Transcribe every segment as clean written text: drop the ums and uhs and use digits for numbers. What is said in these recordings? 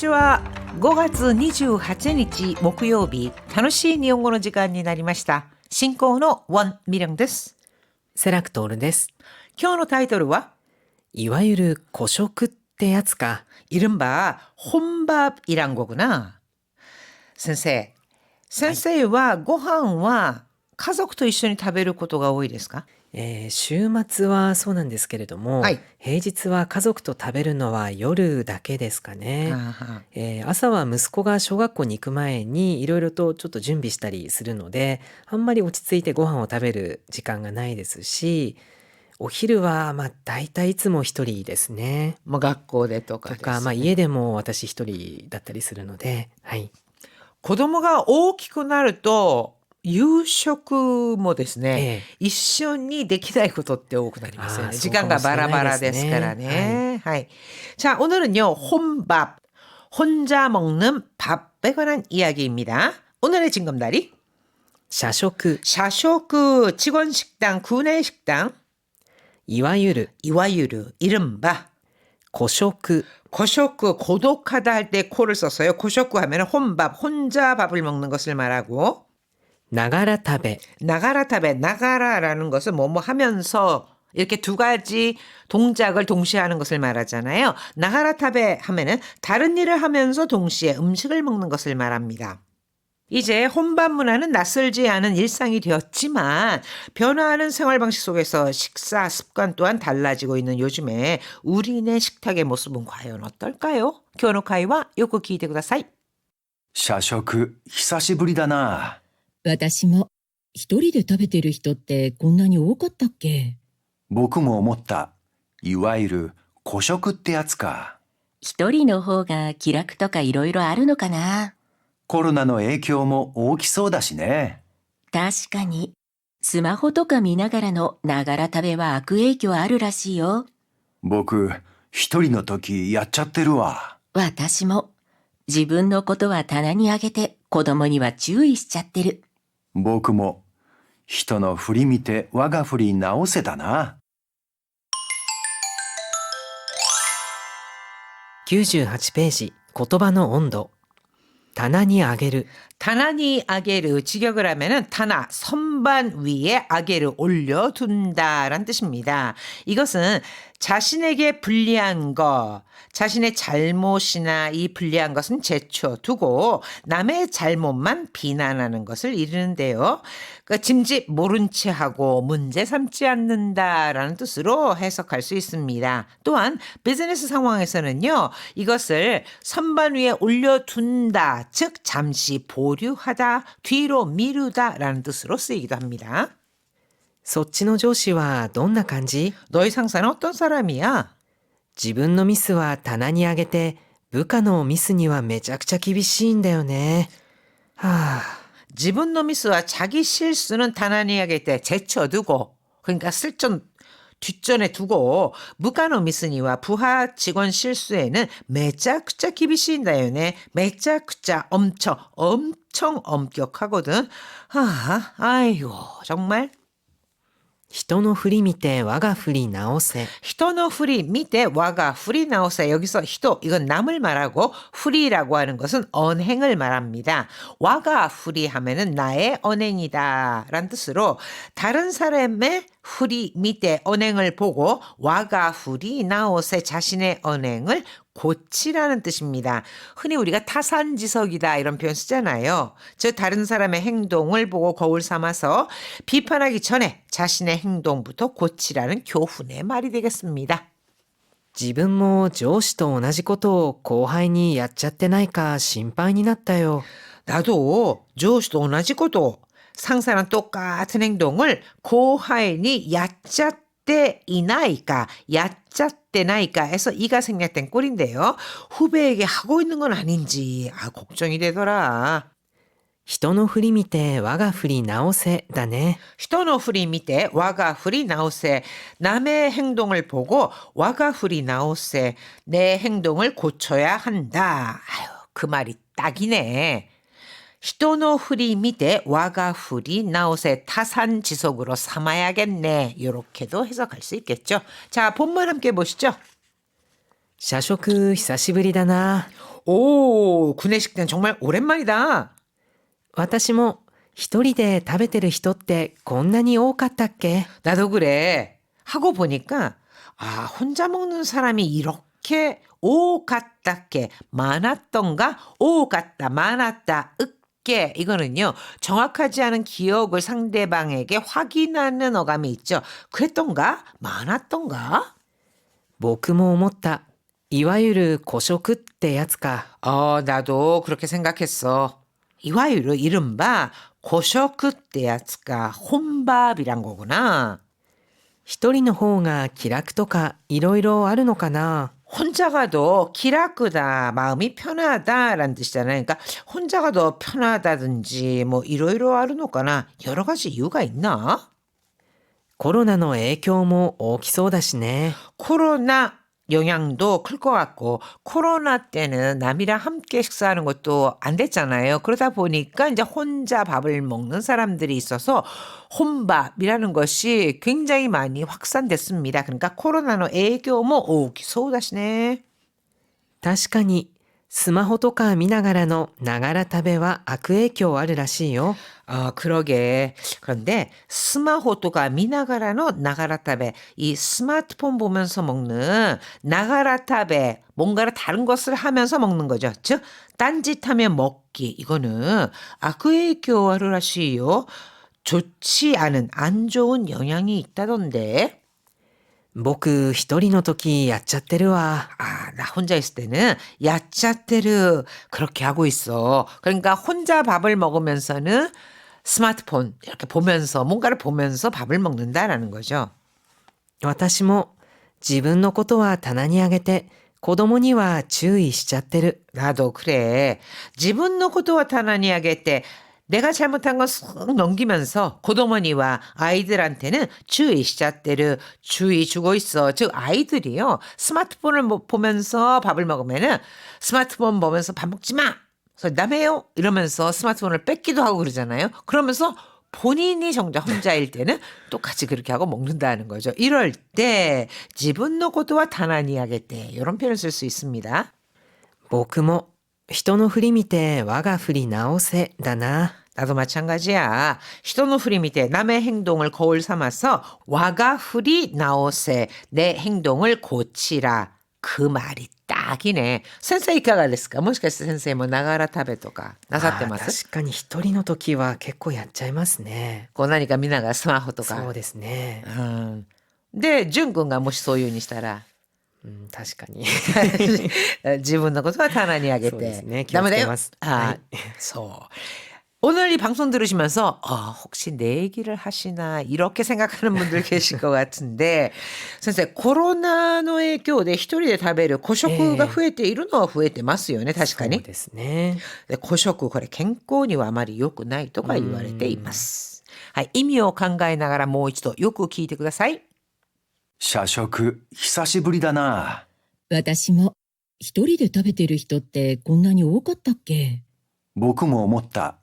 ちは。5月28日木曜日、楽しい日本語の時間になりました。進行のウォン・ミリョンです。セラクトールです。今日のタイトルは、いわゆる孤食ってやつか。 이른바 혼밥이란 거구나. 先生はご飯は家族と一緒に食べることが多いですか？週末はそうなんですけれども、はい。平日は家族と食べるのは夜だけですかね。朝は息子が小学校に行く前にいろいろとちょっと準備したりするので、あんまり落ち着いてご飯を食べる時間がないですし、お昼は大体いつも一人ですね。もう学校でとかですね。とか、家でも私一人だったりするので、はい。子供が大きくなると夕食もですね、一緒にできないことって多くなりますよね。時間がバラバラですからね。はい. 자, 오늘은요. 혼밥, 혼자 먹는 밥에 관한 이야기입니다. 오늘의 징검다리. 社食、 샤쇼크, 직원 식당, 구내 식당. いわゆる 이와유르, 이른바. 孤食、 고쇼크, 고독하다 할 때 코를 썼어요. 고쇼크 하면 혼밥, 혼자 밥을 먹는 것을 말하고. ながら食べ、 나가라탑에 나가라라는 것은 뭐뭐 하면서 이렇게 두 가지 동작을 동시에 하는 것을 말하잖아요. 나가라탑에 하면은 다른 일을 하면서 동시에 음식을 먹는 것을 말합니다. 이제 혼밥 문화는 낯설지 않은 일상이 되었지만 변화하는 생활 방식 속에서 식사 습관 또한 달라지고 있는 요즘에 우리네 식탁의 모습은 과연 어떨까요? 교노카이와 요코 기대ください. 社食、久しぶりだな。私も一人で食べてる人ってこんなに多かったっけ？僕も思った。いわゆる孤食ってやつか。一人の方が気楽とかいろいろあるのかな。コロナの影響も大きそうだしね。確かに。スマホとか見ながらのながら食べは悪影響あるらしいよ。僕、一人の時やっちゃってるわ。私も。自分のことは棚にあげて子供には注意しちゃってる。僕も、人の振り見て我が振り直せだな。98ページ、言葉の温度。棚にあげる。 타나니 아게르 직역을 하면은 타나 선반 위에 아게르 올려둔다라는 뜻입니다. 이것은 자신에게 불리한 것, 자신의 잘못이나 이 불리한 것은 제쳐두고 남의 잘못만 비난하는 것을 이르는데요. 그러니까 짐짓 모른 체하고 문제 삼지 않는다라는 뜻으로 해석할 수 있습니다. 또한 비즈니스 상황에서는요. 이것을 선반 위에 올려둔다, 즉 잠시 보류하다, 뒤로 미루다라는 뜻으로 쓰이기도 합니다. そっちの上司はどんな感じ？ 너희 상사는 어떤 사람이야? 自分のミスは棚にあげて、部下のミスにはめちゃくちゃ厳しいんだよね。はあ。 지분 노미스와 자기 실수는 단안이하게 때 제쳐두고, 그러니까 슬쩍 뒷전에 두고 무가노 미스니와 부하 직원 실수에는 매짜쿠짜 기비시인다요네. 매짜쿠짜 엄청 엄격하거든. 아이고 정말. 人の振り見て我が振り直せ。 히토노 후리 밑에 와가 후리 나오세. 여기서 히토 이건 남을 말하고 후리라고 하는 것은 언행을 말합니다. 와가 후리 하면은 나의 언행이다 라는 뜻으로 다른 사람의 후리 밑에 언행을 보고 와가 후리 나오세 자신의 언행을 고치라는 뜻입니다. 흔히 우리가 타산지석이다 이런 표현 쓰잖아요. 즉 다른 사람의 행동을 보고 거울 삼아서 비판하기 전에 자신의 행동부터 고치라는 교훈의 말이 되겠습니다. 自分も上司と同じことを後輩にやっちゃってないか心配になったよ。 나도 조시도 同じこと, 상사랑 똑같은 행동을 고하인이 야짜때 이나이까 야짜때 나이까 해서 이가 생략된 꼴인데요. 후배에게 하고 있는 건 아닌지 걱정이 되더라. 人の振り見て我が振り直せだね。 히토노 후리 밑에 와가 후리 나오세. 남의 행동을 보고 와가 후리 나오세. 내 행동을 고쳐야 한다. 그 말이 딱이네. 히토노 후리 밑에 와가 후리 나오세. 타산지석으로 삼아야겠네. 이렇게도 해석할 수 있겠죠. 자, 본문 함께 보시죠. 社食久しぶりだな。 오, 구내식당 정말 오랜만이다. 私も一人で食べてる人ってこんなに多かったっけ? 나도 그래. 하고 보니까 아, 혼자 먹는 사람이 이렇게 오갔다께 많았던가? 오갔다, 많았다, 으께. 이거는요. 정확하지 않은 기억을 상대방에게 확인하는 어감이 있죠. 그랬던가? 많았던가? 僕も思った。いわゆる孤食ってやつか。 나도 그렇게 생각했어. 이와유로 이른바 고쇼크 때 야츠가 혼밥이란 거구나. 一人の方が気楽とかいろいろあるのかな? 혼자가 더 기라끄다, 마음이 편하다라는 뜻이잖아요. 그러니까 혼자가 더 편하다든지 뭐 이러이러 하르노까나 여러 가지 이유가 있나? コロナの影響も大きそうだしね. 코로나 영향도 클 것 같고 코로나 때는 남이랑 함께 식사하는 것도 안 됐잖아요. 그러다 보니까 이제 혼자 밥을 먹는 사람들이 있어서 혼밥이라는 것이 굉장히 많이 확산됐습니다. 그러니까 코로나의 影響も大きそうだしね. 確かにスマホとか見ながらのながら食べは悪影響あるらしいよ. 그러게. 그런데 스마호토가 미나가라노 나가라타베, 이 스마트폰 보면서 먹는 나가라타베, 뭔가를 다른 것을 하면서 먹는 거죠. 즉 딴짓하며 먹기. 이거는 악의교와르라시요. 좋지 않은 안 좋은 영향이 있다던데. 僕一人の時やっちゃってるわ. 나 혼자 있을 때는 야짜테르 그렇게 하고 있어. 그러니까 혼자 밥을 먹으면서는 스마트폰 이렇게 보면서 뭔가를 보면서 밥을 먹는다라는 거죠. 私も自分のことは棚にあげて子供には注意しちゃってる. 나도 그래. 自分のことは棚にあげて 내가 잘못한 건 쓱 넘기면서 고도머니와 아이들한테는 주의 시작대를 주의 주고 있어. 즉 아이들이요. 스마트폰을 보면서 밥을 먹으면은 스마트폰 보면서 밥 먹지 마. 그래서 남해요. 이러면서 스마트폰을 뺏기도 하고 그러잖아요. 그러면서 본인이 정작 혼자일 때는 똑같이 그렇게 하고 먹는다는 거죠. 이럴 때 지분노 고도와 다나니하겠대. 이런 표현을 쓸 수 있습니다. 僕も人の振り見て我が振り直せだな. 나도 마찬가지야. 히토노 프리 밑에 남의 행동을 거울 삼아서 와가 프리 나오세 내 행동을 고치라. 그 말이 딱이네. 센세이 이카가 됐을까? もしかして 先生もながら食べとかなさってます?確かに一人の時は結構やっちゃいますね. こう何か見ながらスマホとか。そうですね. で、淳君がもしそういうにしたら確かに自分のことは棚にあげてそうですね。気をつけます。 そう. 오늘 이 방송 들으시면서 혹시 내 얘기를 하시나 이렇게 생각하는 분들 계실 것 같은데 선생님 코로나의 影響で一人で食べる個食が増えているのは増えてますよね。確かに。そうですね。で、個食これ健康にはあまり良くないとか言われています。はい、意味を考えながらもう一度よく聞いてください。社食久しぶりだな。私も一人で食べてる人ってこんなに多かったっけ? 僕も思った。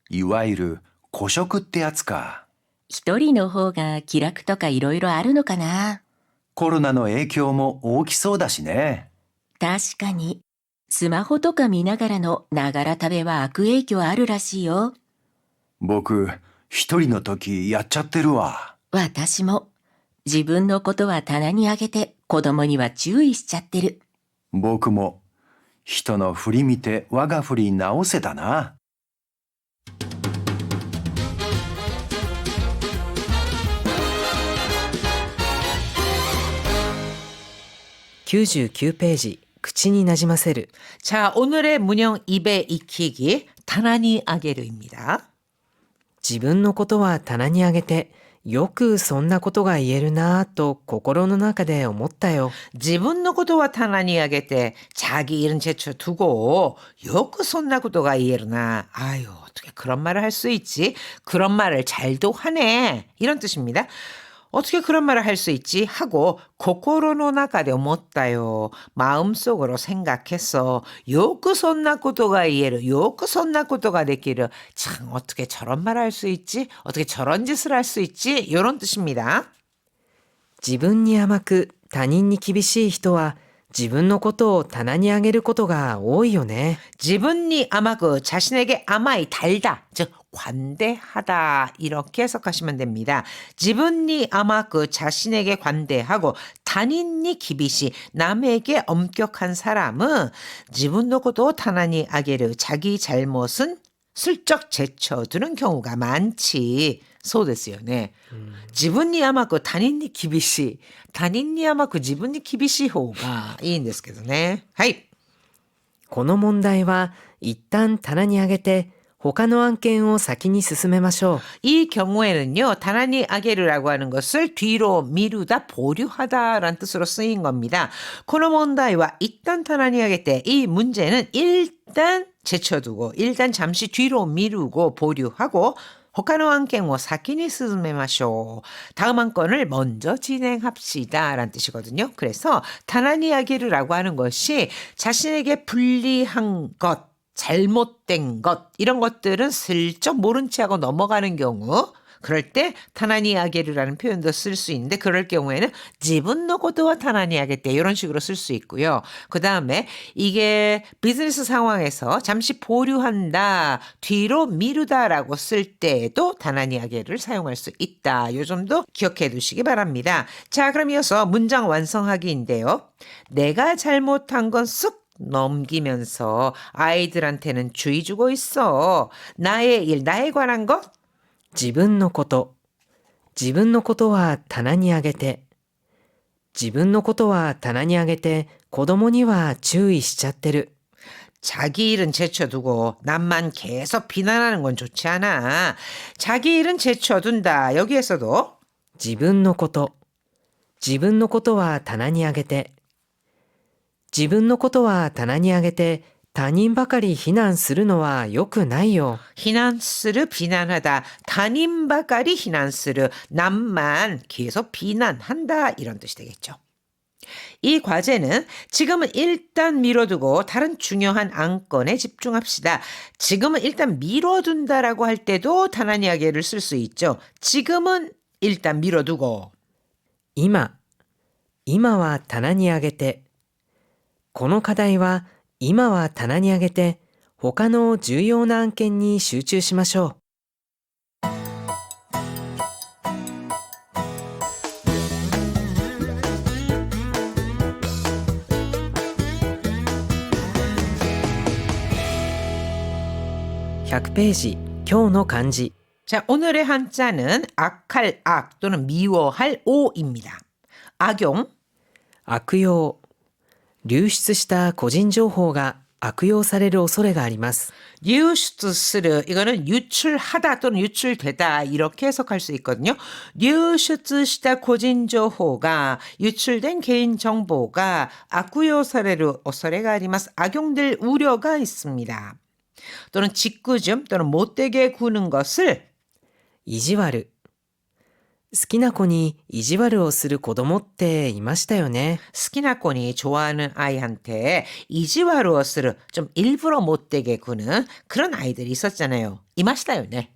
いわゆる孤食ってやつか。一人の方が気楽とかいろいろあるのかな。コロナの影響も大きそうだしね。確かに。スマホとか見ながらのながら食べは悪影響あるらしいよ。僕、一人の時やっちゃってるわ。私も。自分のことは棚にあげて子供には注意しちゃってる。僕も。人の振り見て我が振り直せたな。99ページ口になじませる. 자, 오늘의 문형 입에 익히기 다나니 아게르입니다. 自分のことは棚にあげてよくそんなことが言えるなぁと心の中で思ったよ. 自分のことは棚にあげて 자기 일은 제쳐두고 よくそんなことが言えるな. 아유, 어떻게 그런 말을 할 수 있지? 그런 말을 잘도 하네. 이런 뜻입니다. 어떻게 그런 말을 할 수 있지? 하고 고코로노 나카데思ったよ. 마음속으로 생각했어. 요크 손나 것도가 이해를 요크 손나 것도가 되기를. 참 어떻게 저런 말을 할 수 있지? 어떻게 저런 짓을 할 수 있지? 이런 뜻입니다. 自分に甘く他人に厳しい人は自分のことを棚にあげることが多いよね。 지분이 아마그 자신에게 아마이 달다, 즉 관대하다 이렇게 해석하시면 됩니다. 지분이 아마그 자신에게 관대하고 단인이 기비시 남에게 엄격한 사람은 지분노 것도 타나니 아게르 자기 잘못은 슬쩍 제쳐두는 경우가 많지. そうですよね. 지분이 아마그 단인이 기비시, 단인이 아마그 지분이 기비시 호가 いいんですけどね. はい. この問題は一旦棚にあげて他の案件を先に進めましょう。 이 경우에는요, 다나니 아게르라고 하는 것을 뒤로 미루다, 보류하다라는 뜻으로 쓰인 겁니다. 코노몬다이와 일단 다나니 아게테, 이 문제는 일단 제쳐두고, 일단 잠시 뒤로 미루고 보류하고, 他の案件を先に進めましょう. 다음 안건을 먼저 진행합시다 라는 뜻이거든요. 그래서 다나니 아게르라고 하는 것이 자신에게 불리한 것, 잘못된 것 이런 것들은 슬쩍 모른 채 하고 넘어가는 경우 그럴 때 타나니 아게르라는 표현도 쓸 수 있는데 그럴 경우에는 지분노 고도와 타나니 아게테 이런 식으로 쓸 수 있고요. 그 다음에 이게 비즈니스 상황에서 잠시 보류한다, 뒤로 미루다라고 쓸 때에도 타나니 아게르를 사용할 수 있다. 요 점도 기억해 두시기 바랍니다. 자, 그럼 이어서 문장 완성하기인데요. 내가 잘못한 건 쑥 넘기면서 아이들한테는 주의 주고 있어. 나의 일, 나에 관한 것? 自分のこと。自分のことは棚にあげて。自分のことは棚にあげて子供には注意しちゃってる。 자기 일은 제쳐두고 남만 계속 비난하는 건 좋지 않아. 자기 일은 제쳐둔다. 여기에서도 自分のこと。自分のことは棚にあげて。自分のことは棚にあげて他人ばかり非難するのは良くないよ。 비난스르 비난하다. 단임바까리 비난스르. 남만 계속 비난한다. 이런 뜻이 되겠죠. 이 과제는 지금은 일단 미뤄두고 다른 중요한 안건에 집중합시다. 지금은 일단 미뤄둔다라고 할 때도 다나니아게를 쓸 수 있죠. 지금은 일단 미뤄두고. 今は棚にあげて。この課題は今は棚にあげて他の重要な案件に集中しましょう。 100ページ今日の漢字。 자, 오늘의 한자는 악할 악 또는 미워할 오입니다. 악용, 悪用。流出した個人情報が悪用される恐れがあります。 뉴슈트스르 이거는 유출하다 또는 유출되다 이렇게 해석할 수 있거든요. 뉴슈트시다 고진정보가 유출된 개인정보가 악구요 사례로 오서레가 아리마스 악용될 우려가 있습니다. 또는 짓궂음 또는 못되게 구는 것을 意地悪。好きな子に意地悪をする子供っていましたよね。 스키나콘이 좋아하는 아이한테 이지와루어스를 좀 일부러 못되게 구는 그런 아이들이 있었잖아요. 이마시다요네.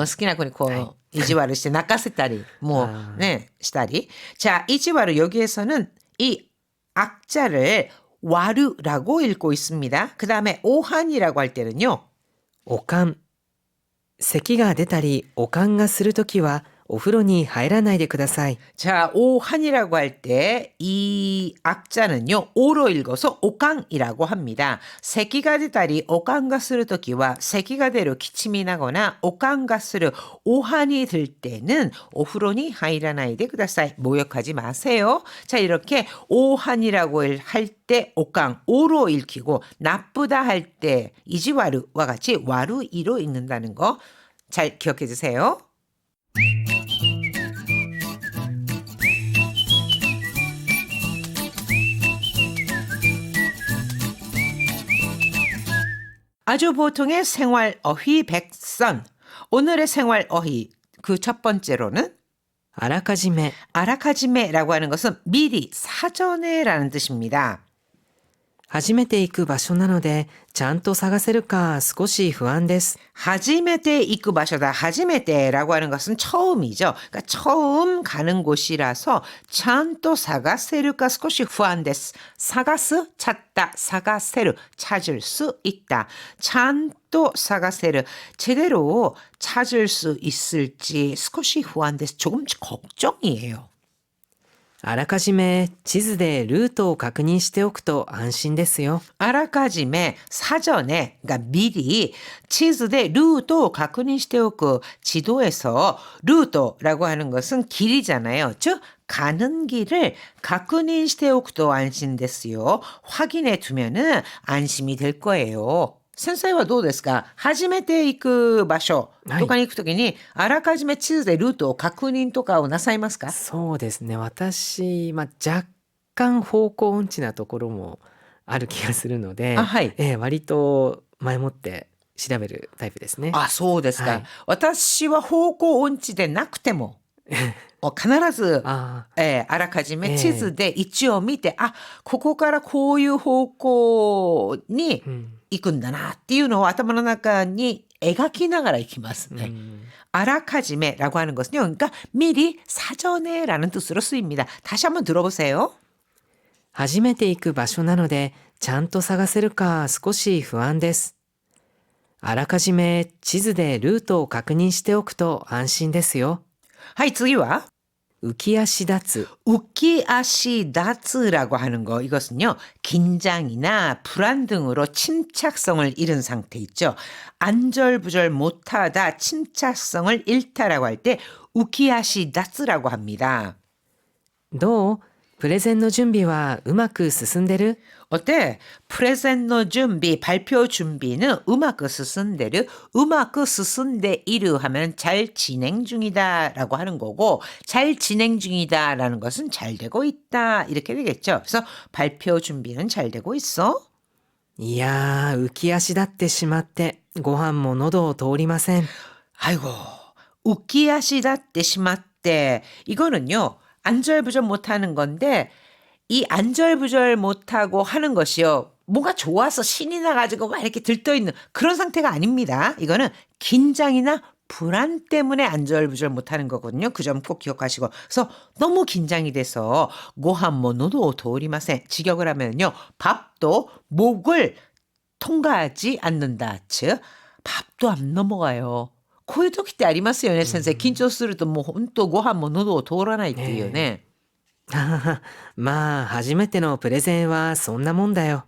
스키나콘이 코 이지와루して 낚아셌다리 뭐 네, 시다리. 자, 이지와루 여기에서는 이 악자를 와르라고 읽고 있습니다. 그 다음에 오한이라고 할 때는요. おかん。咳が出たりおかんがするときはお風呂に入らないでください。 자, 오한이라고 할 때 이 악자는요, 오로 읽어서 오깡이라고 합니다. 세기가 되다리 오깡가 쓰르 토끼와 세기가 되로 기침이 나거나 오깡가 쓰르 오한이 들 때는 오후로니 하이라나이데 쿠다사이 모욕하지 마세요. 자, 이렇게 오한이라고 할 때 오깡, 오로 읽히고 나쁘다 할 때 이지와르와 같이 와루이로 읽는다는 거 잘 기억해 주세요. 아주 보통의 생활 어휘 백선. 오늘의 생활 어휘 그 첫 번째로는 あらかじめ。 아라카지메라고 하는 것은 미리 사전에라는 뜻입니다. 初めて行く場所なので、ちゃんと探せるか少し不安です。 初めて行く場所다初めて라고 하는 것은 처음이죠. 그러니까 처음 가는 곳이라서 찬또 사가세르까少し 후안데스. 사가스 찾다, 사가세르 찾을 수 있다. 찬또 사가세르 제대로 찾을 수 있을지 少し 후안데스. 조금 걱정이에요. あらかじめ地図でルートを確認しておくと安心ですよ。 아라카지메 사전에 그러니까 미리 치즈대 루트確認しておく 지도에서 루트라고 하는 것은 길이잖아요. 즉 가는 길을 確認しておくと 안심ですよ. 확인해 두면은 안심이 될 거예요. 先生はどうですか？初めて行く場所とかに行くときに、あらかじめ地図でルートを確認とかをなさいますか？そうですね。私、若干方向音痴なところもある気がするので、はい。割と前もって調べるタイプですね。あ、そうですか。はい、私は方向音痴でなくても、必ずあらかじめ地図で位置を見て、ここからこういう方向に行くんだなっていうのを頭の中に描きながら行きますね. 아라카지메라고 하는 것은요. 그러니까 미리 사전에라는 뜻으로 쓰입니다. 다시 한번 들어보세요. 初めて行く場所なのでちゃんと探せるか少し不安です。あらかじめ地図でルートを確認しておくと安心ですよ。はい、次は浮き足立つ. 우키아시다츠라고 하는 거 이것은요. 긴장이나 불안 등으로 침착성을 잃은 상태 있죠. 안절부절 못하다 침착성을 잃다라고 할 때 우키아시다츠라고 합니다. どう?プレゼンの準備はうまく進んでる? 어때? 프레젠노 준비, 발표 준비는 음악 스승대로 음악 스승대이르 하면 잘 진행 중이다라고 하는 거고 잘 진행 중이다라는 것은 잘 되고 있다 이렇게 되겠죠. 그래서 발표 준비는 잘 되고 있어? いやー、浮き足立ってしまってご飯も喉を通りません. 아이고, 우키아시다때 이거는요. 안절부절 못하는 건데 이 안절부절 못하고 하는 것이요. 뭔가 좋아서 신이 나가지고 막 이렇게 들떠있는 그런 상태가 아닙니다. 이거는 긴장이나 불안 때문에 안절부절 못하는 거거든요. 그 점 꼭 기억하시고. 그래서 너무 긴장이 돼서 고한모노도 도리마센 직역을 하면요. 밥도 목을 통과하지 않는다. 즉 밥도 안 넘어가요. こういう時ってありますよね、先生。緊張するともう本当ご飯も喉を通らないっていうよね。まあ初めてのプレゼンはそんなもんだよ。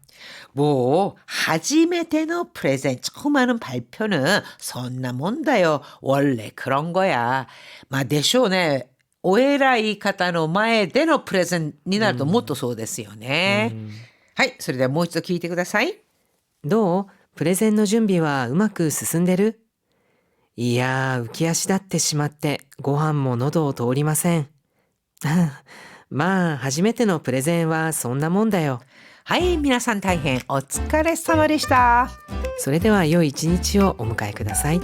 뭐 하지메테노 프레젠 처음 하는 발표는 선나몬다요. 원래 그런 거야. 마데쇼네 오에라이 카타노 마에 데노 프레젠になるともっとそうですよね。はい、それではもう一度聞いてください。どう?プレゼンの準備はうまく進んでる?いやー、浮き足立ってしまってご飯も喉を通りません。まあ初めてのプレゼンはそんなもんだよ。はい、皆さん大変お疲れ様でした。それでは良い一日をお迎えください。